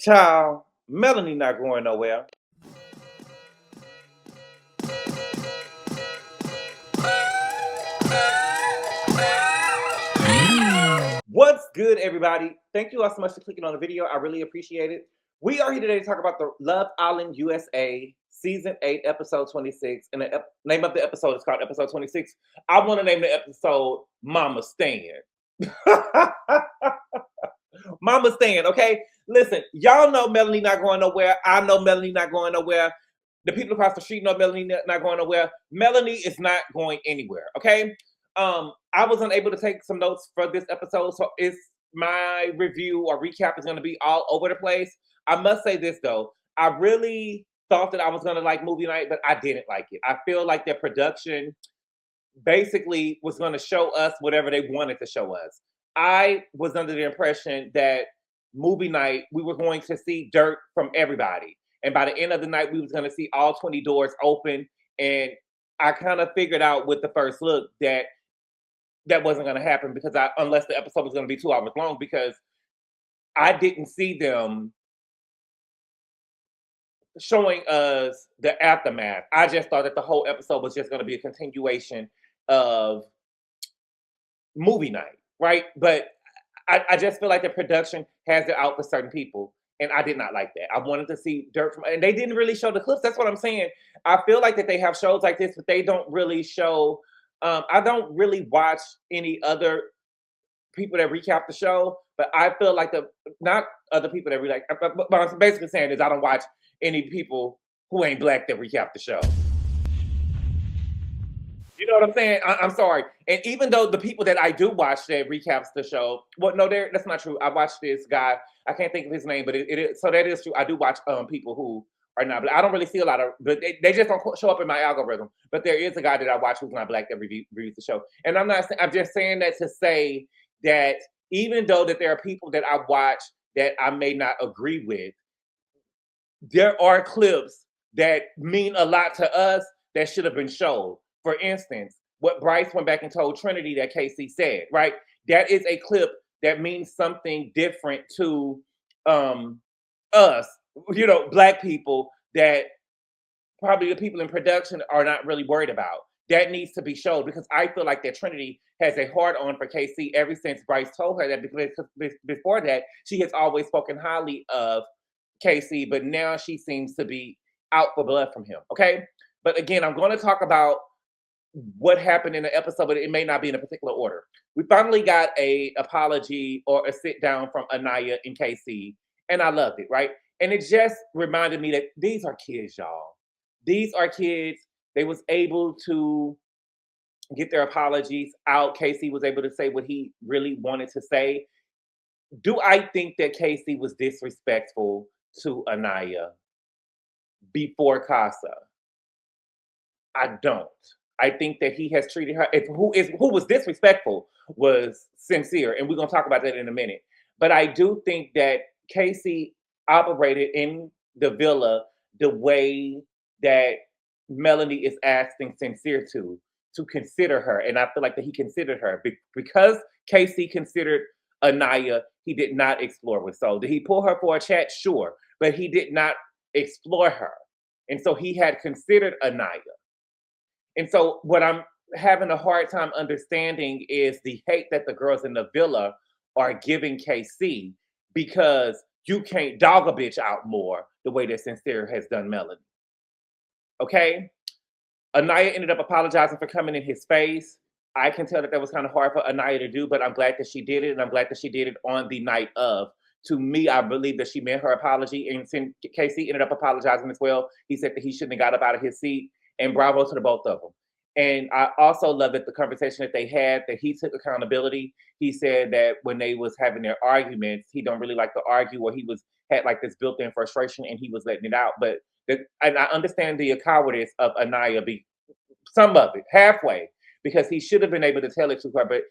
Child, Melanie not going nowhere. What's good, everybody? Thank you all so much for clicking on the video. I really appreciate it. We are here today to talk about the Love Island USA Season 8, Episode 26. And the name of the episode is called Episode 26. I want to name the episode Mama Stand. Mama Stand, okay? Listen, y'all know Melanie not going nowhere. I know Melanie not going nowhere. The people across the street know Melanie not going nowhere. Melanie is not going anywhere, okay? I was unable to take some notes for this episode, so it's my review or recap is going to be all over the place. I must say this though, I really thought that I was going to like movie night, but I didn't like it. I feel like their production basically was going to show us whatever they wanted to show us. I was under the impression that movie night, we were going to see dirt from everybody. And by the end of the night, we was going to see all 20 doors open. And I kind of figured out with the first look that wasn't going to happen because unless the episode was going to be 2 hours long, because I didn't see them showing us the aftermath. I just thought that the whole episode was just going to be a continuation of movie night, right? But I just feel like the production has it out for certain people, and I did not like that. I wanted to see dirt from, and they didn't really show the clips. That's what I'm saying. I feel like that they have shows like this, but they don't really show. I don't really watch any other people that recap the show, but I feel like not other people that really like. But what I'm basically saying is I don't watch any people who ain't black that recap the show. You know what I'm saying? I'm sorry. And even though the people that I do watch that recaps the show, well, no, that's not true. I watched this guy. I can't think of his name, but it is, so that is true. I do watch people who are not black. I don't really see a lot of, but they just don't show up in my algorithm. But there is a guy that I watch who's not black that reviews the show. And I'm just saying that to say that even though that there are people that I watch that I may not agree with, there are clips that mean a lot to us that should have been shown. For instance, what Bryce went back and told Trinity that Casey said, right? That is a clip that means something different to us, black people, that probably the people in production are not really worried about. That needs to be shown, because I feel like that Trinity has a hard on for Casey ever since Bryce told her that, because before that, she has always spoken highly of Casey, but now she seems to be out for blood from him, okay? But again, I'm going to talk about what happened in the episode, but it may not be in a particular order. We finally got a apology or a sit down from Annayia and Casey, and I loved it, right? And it just reminded me that these are kids, y'all. These are kids. They was able to get their apologies out. Casey was able to say what he really wanted to say. Do I think that Casey was disrespectful to Annayia before Casa? I don't. I think that he has treated her. Who was disrespectful was Sincere, and we're gonna talk about that in a minute. But I do think that Casey operated in the villa the way that Melanie is asking Sincere to consider her, and I feel like that he considered her because Casey considered Annayia. He did not explore with. So did he pull her for a chat? Sure, but he did not explore her, and so he had considered Annayia. And so what I'm having a hard time understanding is the hate that the girls in the villa are giving KC, because you can't dog a bitch out more the way that Sincere has done Melanie. Okay? Annayia ended up apologizing for coming in his face. I can tell that was kind of hard for Annayia to do, but I'm glad that she did it, and I'm glad that she did it on the night of. To me, I believe that she meant her apology, and KC ended up apologizing as well. He said that he shouldn't have got up out of his seat. And bravo to the both of them. And I also love that the conversation that they had, that he took accountability. He said that when they was having their arguments, he don't really like to argue, or he had like this built-in frustration, and he was letting it out. But and I understand the cowardice of Annayia, some of it, halfway, because he should have been able to tell it to her. But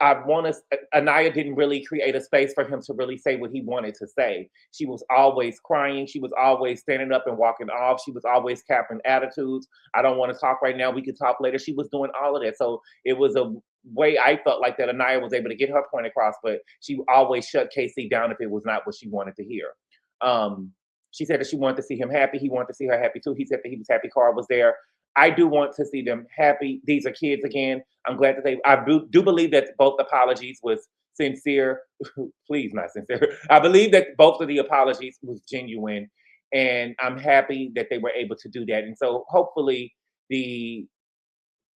Annayia didn't really create a space for him to really say what he wanted to say. She was always crying. She was always standing up and walking off. She was always capping attitudes. I don't want to talk right now. We can talk later. She was doing all of that. So it was a way I felt like that Annayia was able to get her point across, but she always shut Casey down if it was not what she wanted to hear. She said that she wanted to see him happy. He wanted to see her happy too. He said that he was happy Carl was there. I do want to see them happy. These are kids again. I'm glad that I do believe that both apologies was sincere. Please, not sincere. I believe that both of the apologies was genuine. And I'm happy that they were able to do that. And so hopefully the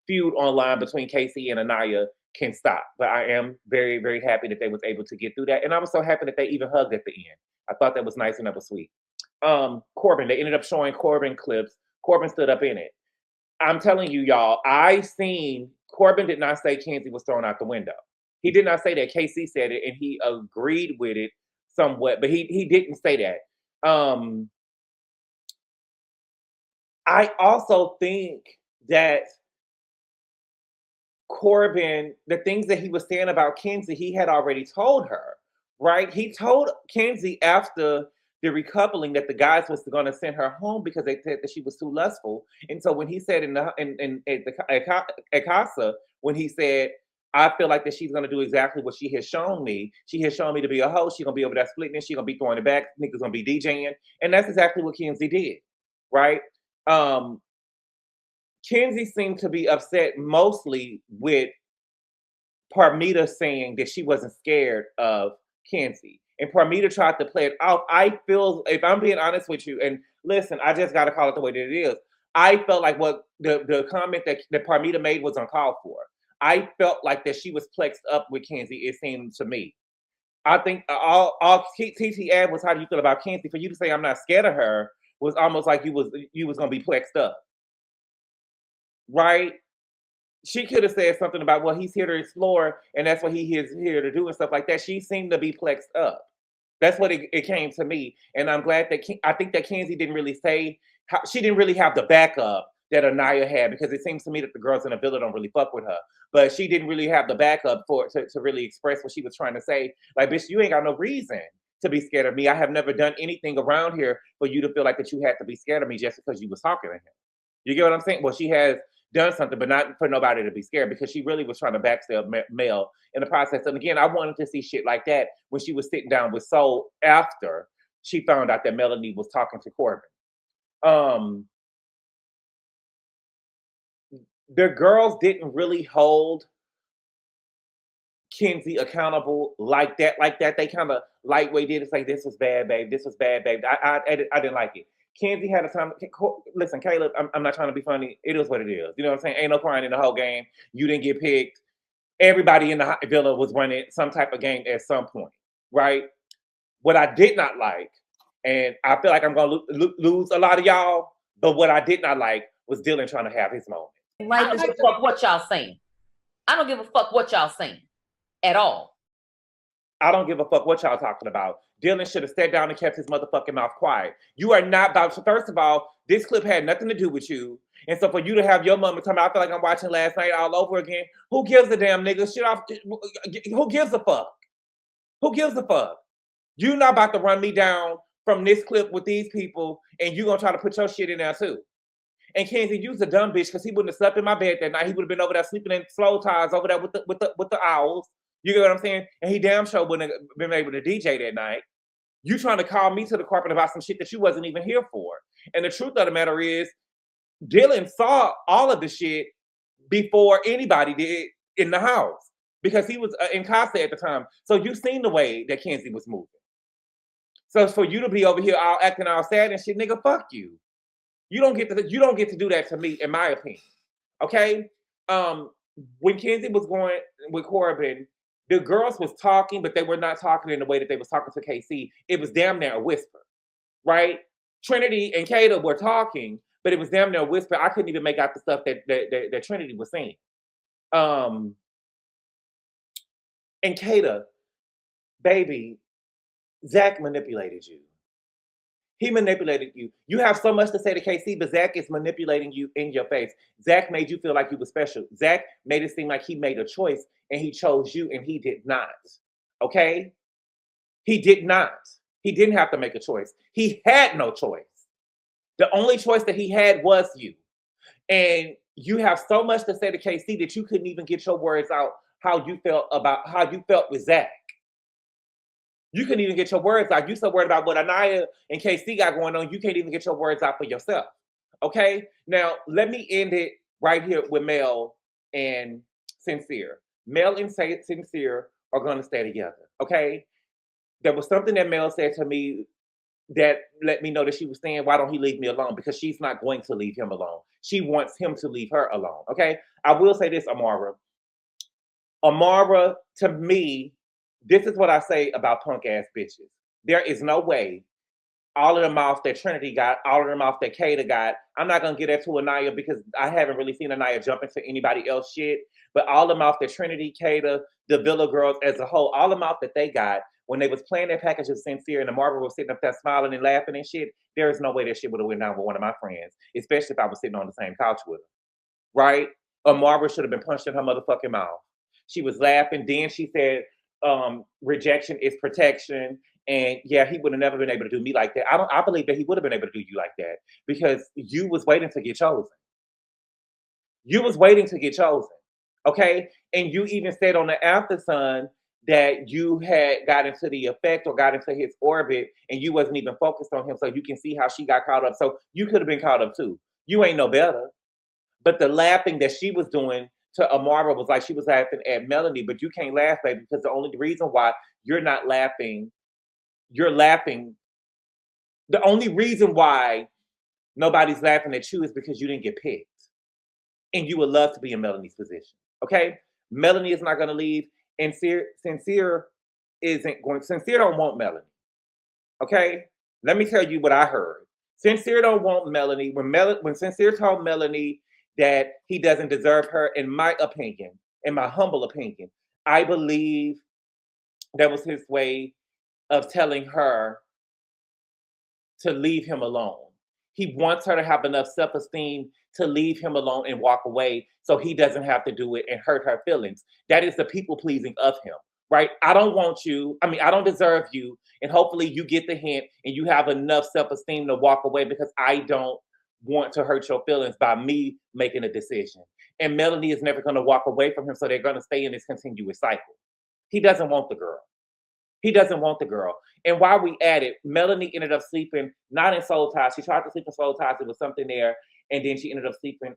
feud online between Casey and Annayia can stop. But I am very, very happy that they was able to get through that. And I was so happy that they even hugged at the end. I thought that was nice and that was sweet. Corbin, they ended up showing Corbin clips. Corbin stood up in it. I'm telling you, y'all, I seen Corbin did not say Kenzie was thrown out the window. He did not say that. Casey said it and he agreed with it somewhat, but he didn't say that. I also think that Corbin, the things that he was saying about Kenzie, he had already told her, right? He told Kenzie after the recoupling that the guys was going to send her home because they said that she was too lustful. And so when he said at Casa, when he said, I feel like that she's going to do exactly what she has shown me. She has shown me to be a host. She's going to be over there splitting it. She's going to be throwing it back. Niggas going to be DJing. And that's exactly what Kenzie did, right? Kenzie seemed to be upset mostly with Parmita saying that she wasn't scared of Kenzie. And Parmita tried to play it out. I feel, if I'm being honest with you, and listen, I just got to call it the way that it is. I felt like what the comment that Parmita made was uncalled for. I felt like that she was plexed up with Kenzie, it seemed to me. I think all TT asked was, how do you feel about Kenzie? For you to say I'm not scared of her was almost like you was going to be plexed up. Right? She could have said something about, well, he's here to explore, and that's what he is here to do and stuff like that. She seemed to be plexed up. That's what it came to me. And I'm glad that I think that Kenzie didn't really say, she didn't really have the backup that Annayia had, because it seems to me that the girls in the villa don't really fuck with her. But she didn't really have the backup to really express what she was trying to say. Like, bitch, you ain't got no reason to be scared of me. I have never done anything around here for you to feel like that you had to be scared of me just because you was talking to him. You get what I'm saying? Well, she has done something, but not for nobody to be scared, because she really was trying to backstab Mel in the process. And again, I wanted to see shit like that when she was sitting down with Soul after she found out that Melanie was talking to Corbin. The girls didn't really hold Kenzie accountable like that. They kind of lightweight did. It's like, this was bad, babe. This was bad, babe. I didn't like it. Kenzie had a time. Listen, Caleb, I'm not trying to be funny. It is what it is. You know what I'm saying? Ain't no crying in the whole game. You didn't get picked. Everybody in the villa was running some type of game at some point, right? What I did not like, and I feel like I'm going to lose a lot of y'all, but what I did not like was Dylan trying to have his moment. I don't give a fuck what y'all saying. I don't give a fuck what y'all saying at all. I don't give a fuck what y'all talking about. Dylan should have sat down and kept his motherfucking mouth quiet. You are not about to, first of all, this clip had nothing to do with you. And so for you to have your moment tell me, I feel like I'm watching Last Night all over again. Who gives a damn, nigga? Shit off. Who gives a fuck? Who gives a fuck? You're not about to run me down from this clip with these people, and you're going to try to put your shit in there too. And Kenzie, you's a dumb bitch, because he wouldn't have slept in my bed that night. He would have been over there sleeping in slow ties over there with the owls. You get what I'm saying? And he damn sure wouldn't have been able to DJ that night. You trying to call me to the carpet about some shit that you wasn't even here for. And the truth of the matter is, Dylan saw all of the shit before anybody did in the house, because he was in Casa at the time. So you seen the way that Kenzie was moving. So for you to be over here all acting all sad and shit, nigga, fuck you. You don't get to do that to me, in my opinion. Okay? When Kenzie was going with Corbin, the girls was talking, but they were not talking in the way that they was talking to KC. It was damn near a whisper, right? Trinity and Kata were talking, but it was damn near a whisper. I couldn't even make out the stuff that Trinity was saying. And Kata, baby, Zach manipulated you. He manipulated you. You have so much to say to KC, but Zach is manipulating you in your face. Zach made you feel like you were special. Zach made it seem like he made a choice, and he chose you, and he did not. Okay? He did not. He didn't have to make a choice. He had no choice. The only choice that he had was you. And you have so much to say to KC that you couldn't even get your words out how you felt with Zach. You couldn't even get your words out. You so worried about what Annayia and KC got going on, you can't even get your words out for yourself. Okay? Now, let me end it right here with Mel and Sincere. Mel and Sincere are going to stay together. Okay? There was something that Mel said to me that let me know that she was saying, why don't he leave me alone? Because she's not going to leave him alone. She wants him to leave her alone. Okay? I will say this, Amara. Amara, to me, this is what I say about punk ass bitches. There is no way all of the mouth that Trinity got, all of the mouth that Kata got. I'm not gonna get that to Annayia because I haven't really seen Annayia jump into anybody else shit. But all the mouth that Trinity, Kata, the Villa girls as a whole, all the mouth that they got when they was playing that package of Sincere and the Marvel was sitting up there smiling and laughing and shit, there is no way that shit would have went down with one of my friends, especially if I was sitting on the same couch with her. Right? Amara should have been punched in her motherfucking mouth. She was laughing. Then she said, rejection is protection. And yeah, he would have never been able to do me like that. I believe that he would have been able to do you like that because you was waiting to get chosen. You was waiting to get chosen. Okay? And you even said on the After Sun that you had got into the effect or got into his orbit and you wasn't even focused on him. So you can see how she got caught up. So you could have been caught up too. You ain't no better. But the laughing that she was doing to Amara was like she was laughing at Melanie, but you can't laugh, baby, because the only reason why you're not laughing, you're laughing. The only reason why nobody's laughing at you is because you didn't get picked. And you would love to be in Melanie's position. Okay? Melanie is not going to leave. And Sincere isn't going. Sincere don't want Melanie. Okay? Let me tell you what I heard. Sincere don't want Melanie. When Sincere told Melanie that he doesn't deserve her, in my opinion, in my humble opinion, I believe that was his way of telling her to leave him alone. He wants her to have enough self-esteem to leave him alone and walk away so he doesn't have to do it and hurt her feelings. That is the people-pleasing of him, right? I don't want you. I don't deserve you. And hopefully you get the hint and you have enough self-esteem to walk away because I don't want to hurt your feelings by me making a decision. And Melanie is never going to walk away from him, so they're going to stay in this continuous cycle. He doesn't want the girl. He doesn't want the girl. And while we at it, Melanie ended up sleeping, not in Soul Ties. She tried to sleep in Soul Ties. There was something there. And then she ended up sleeping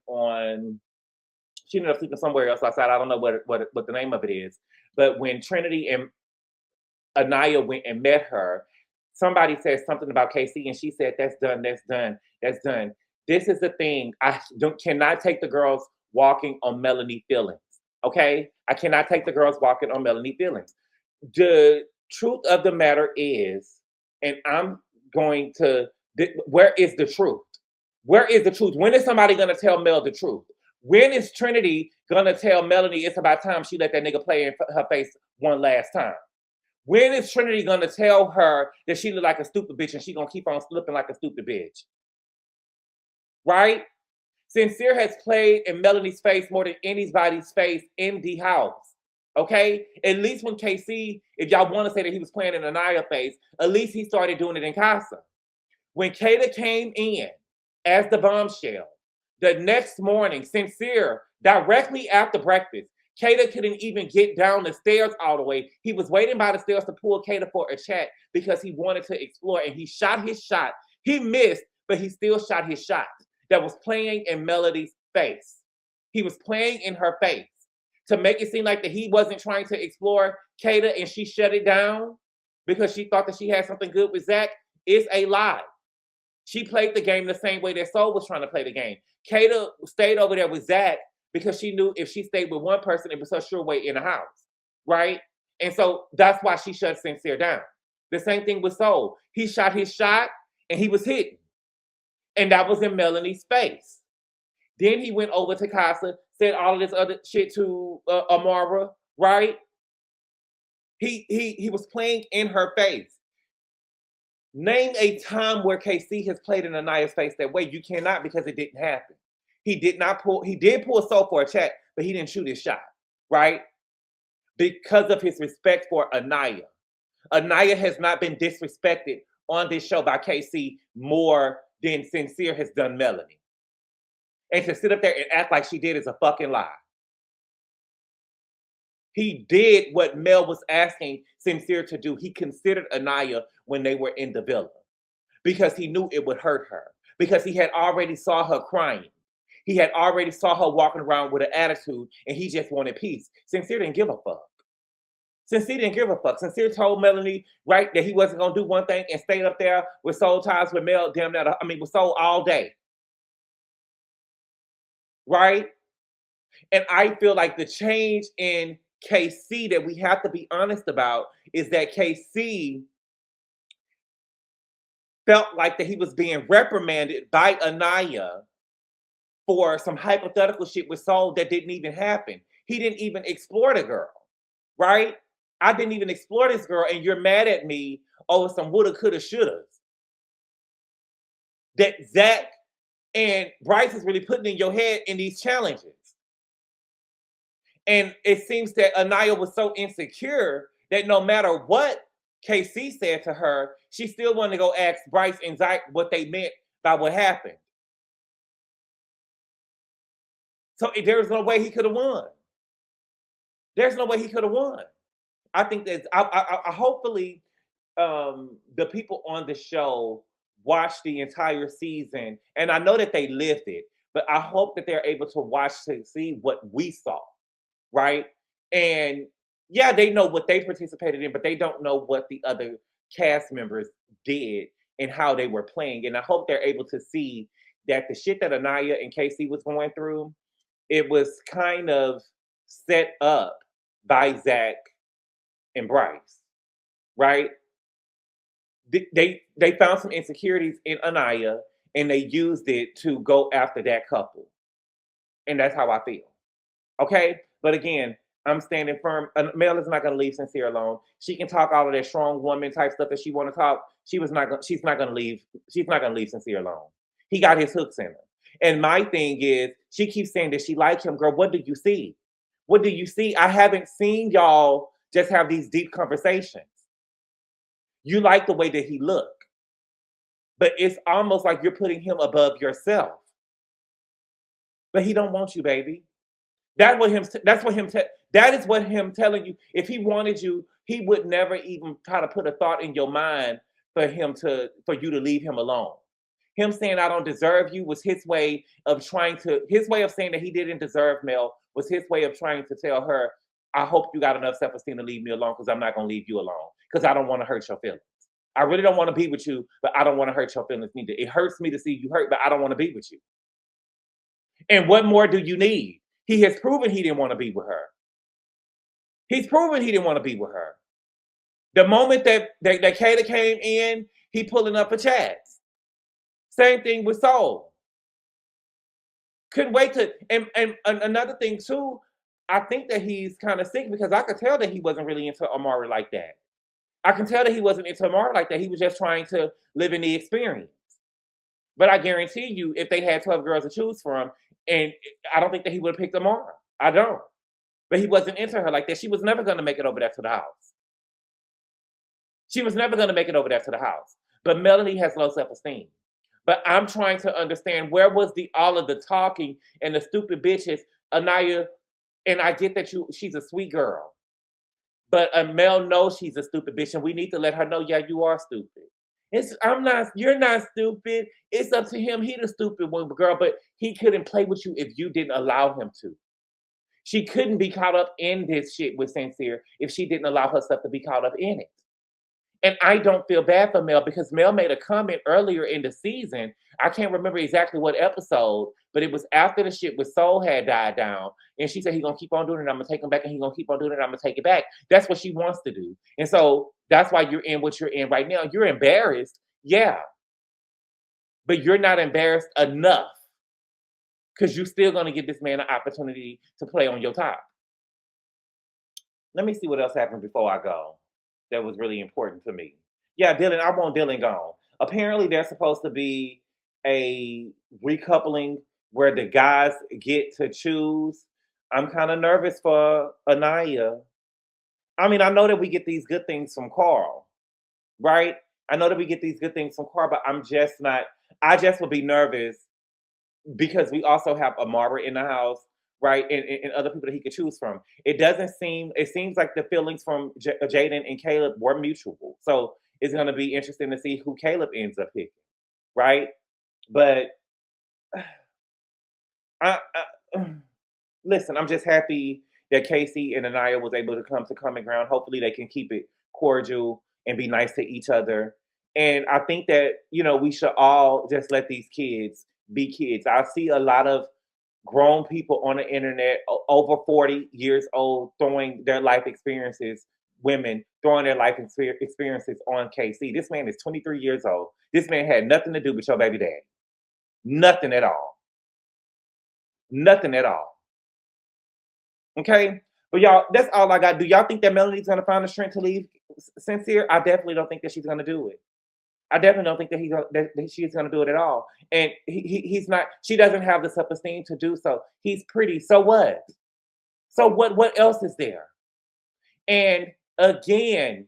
somewhere else outside. I don't know what the name of it is. But when Trinity and Annayia went and met her, somebody said something about KC, and she said, that's done, that's done, that's done. This is the thing. I cannot take the girls walking on Melanie feelings, okay? I cannot take the girls walking on Melanie feelings. The truth of the matter is, and I'm going to, where is the truth? Where is the truth? When is somebody going to tell Mel the truth? When is Trinity going to tell Melanie it's about time she let that nigga play in her face one last time? When is Trinity going to tell her that she look like a stupid bitch and she going to keep on slipping like a stupid bitch? Right? Sincere has played in Melanie's face more than anybody's face in the house. Okay? At least when KC, if y'all want to say that he was playing in Annayia face, at least he started doing it in Casa. When Kata came in as the bombshell, the next morning, Sincere, directly after breakfast, Kata couldn't even get down the stairs all the way. He was waiting by the stairs to pull Kata for a chat because he wanted to explore, and he shot his shot. He missed, but he still shot his shot that was playing in Melody's face. He was playing in her face to make it seem like that he wasn't trying to explore Kata and she shut it down because she thought that she had something good with Zach. It's a lie. She played the game the same way that Soul was trying to play the game. Kata stayed over there with Zach because she knew if she stayed with one person, it was her sure way in the house, right? And so that's why she shut Sincere down. The same thing with Soul. He shot his shot and he was hitting. And that was in Melanie's face. Then he went over to Casa, said all of this other shit to Amara, right? He was playing in her face. Name a time where KC has played in Annayia's face that way. You cannot, because it didn't happen. He did pull Soul for a chat, but he didn't shoot his shot, right? Because of his respect for Annayia. Annayia has not been disrespected on this show by KC more than Sincere has done Melanie. And to sit up there and act like she did is a fucking lie. He did what Mel was asking Sincere to do. He considered Annayia when they were in the villa because he knew it would hurt her, because he had already saw her crying. He had already saw her walking around with an attitude, and he just wanted peace. Sincere didn't give a fuck. Sincere didn't give a fuck. Sincere told Melanie, right, that he wasn't going to do one thing and stayed up there with soul ties with Mel, damn that, with soul all day. Right? And I feel like the change in KC that we have to be honest about is that KC felt like that he was being reprimanded by Annayia for some hypothetical shit with soul that didn't even happen. He didn't even explore the girl, right? I didn't even explore this girl, and you're mad at me over some woulda, coulda, shouldas that Zach and Bryce is really putting in your head in these challenges. And it seems that Annayia was so insecure that no matter what KC said to her, she still wanted to go ask Bryce and Zach what they meant by what happened. So there's no way he could have won. There's no way he could have won. I think that I hopefully the people on the show watch the entire season, and I know that they lived it, but I hope that they're able to watch to see what we saw, right? And yeah, they know what they participated in, but they don't know what the other cast members did and how they were playing. And I hope they're able to see that the shit that Annayia and Casey was going through, it was kind of set up by Zach and Bryce, right? They found some insecurities in Annayia and they used it to go after that couple. And that's how I feel. Okay? But again, I'm standing firm. Mel is not going to leave Sincere alone. She can talk all of that strong woman type stuff that she want to talk. She's not going to leave. She's not going to leave Sincere alone. He got his hooks in her. And my thing is, she keeps saying that she likes him. Girl, what do you see? What do you see? I haven't seen y'all just have these deep conversations. You like the way that he look, but it's almost like you're putting him above yourself. But he don't want you, baby. That is what him telling you. If he wanted you, he would never even try to put a thought in your mind for you to leave him alone. Him saying I don't deserve you was his way of saying that he didn't deserve Mel was his way of trying to tell her, I hope you got enough self-esteem to leave me alone because I'm not going to leave you alone because I don't want to hurt your feelings. I really don't want to be with you, but I don't want to hurt your feelings neither. It hurts me to see you hurt, but I don't want to be with you. And what more do you need? He has proven he didn't want to be with her. He's proven he didn't want to be with her. The moment that Kayla came in, he pulling up a chats. Same thing with Soul. Couldn't wait to, and another thing too, I think that he's kind of sick because I could tell that he wasn't really into Amara like that. I can tell that he wasn't into Amara like that. He was just trying to live in the experience. But I guarantee you, if they had 12 girls to choose from, and I don't think that he would have picked Amara. I don't. But he wasn't into her like that. She was never going to make it over there to the house. She was never going to make it over there to the house. But Melanie has low self-esteem. But I'm trying to understand where was all of the talking and the stupid bitches, Annayia, and I get that she's a sweet girl. But Mel knows she's a stupid bitch, and we need to let her know, yeah, you are stupid. You're not stupid. It's up to him. He the stupid one, girl, but he couldn't play with you if you didn't allow him to. She couldn't be caught up in this shit with Sincere if she didn't allow herself to be caught up in it. And I don't feel bad for Mel because Mel made a comment earlier in the season. I can't remember exactly what episode, but it was after the shit with Soul had died down. And she said, he's going to keep on doing it. I'm going to take him back and he's going to keep on doing it. I'm going to take it back. That's what she wants to do. And so that's why you're in what you're in right now. You're embarrassed. Yeah. But you're not embarrassed enough because you're still going to give this man an opportunity to play on your top. Let me see what else happened before I go. That was really important to me. Yeah, Dylan, I want Dylan gone. Apparently, there's supposed to be a recoupling where the guys get to choose. I'm kind of nervous for Annayia. I mean, I know that we get these good things from Carl, right? I know that we get these good things from Carl, but I'm just not. I just would be nervous because we also have Amara in the house. right? And other people that he could choose from. It seems like the feelings from Jaden and Caleb were mutual. So it's going to be interesting to see who Caleb ends up picking, right? But listen, I'm just happy that Casey and Annayia was able to come to common ground. Hopefully they can keep it cordial and be nice to each other. And I think that, we should all just let these kids be kids. I see a lot of grown people on the internet over 40 years old throwing their life experiences, women throwing their life experiences on KC. This man is 23 years old. This man had nothing to do with your baby daddy. Nothing at all. Nothing at all. Okay? But y'all, that's all I got. Do y'all think that Melanie's going to find the strength to leave Sincere? I definitely don't think that she's going to do it. I definitely don't think that she's going to do it at all. And he's not, she doesn't have the self-esteem to do so. He's pretty. So what? So what else is there? And again,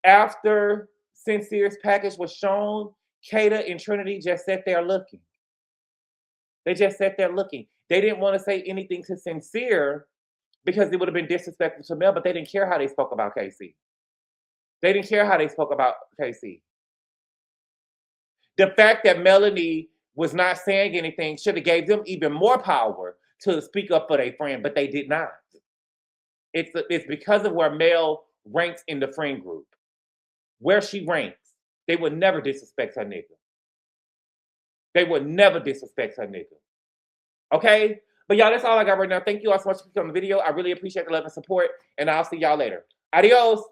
after Sincere's package was shown, Kata and Trinity just sat there looking. They just sat there looking. They didn't want to say anything to Sincere because it would have been disrespectful to Mel, but they didn't care how they spoke about Casey. They didn't care how they spoke about Casey. The fact that Melanie was not saying anything should have gave them even more power to speak up for their friend, but they did not. It's because of where Mel ranks in the friend group. Where she ranks, they would never disrespect her nigga. They would never disrespect her nigga. Okay? But y'all, that's all I got right now. Thank you all so much for clicking on the video. I really appreciate the love and support, and I'll see y'all later. Adios.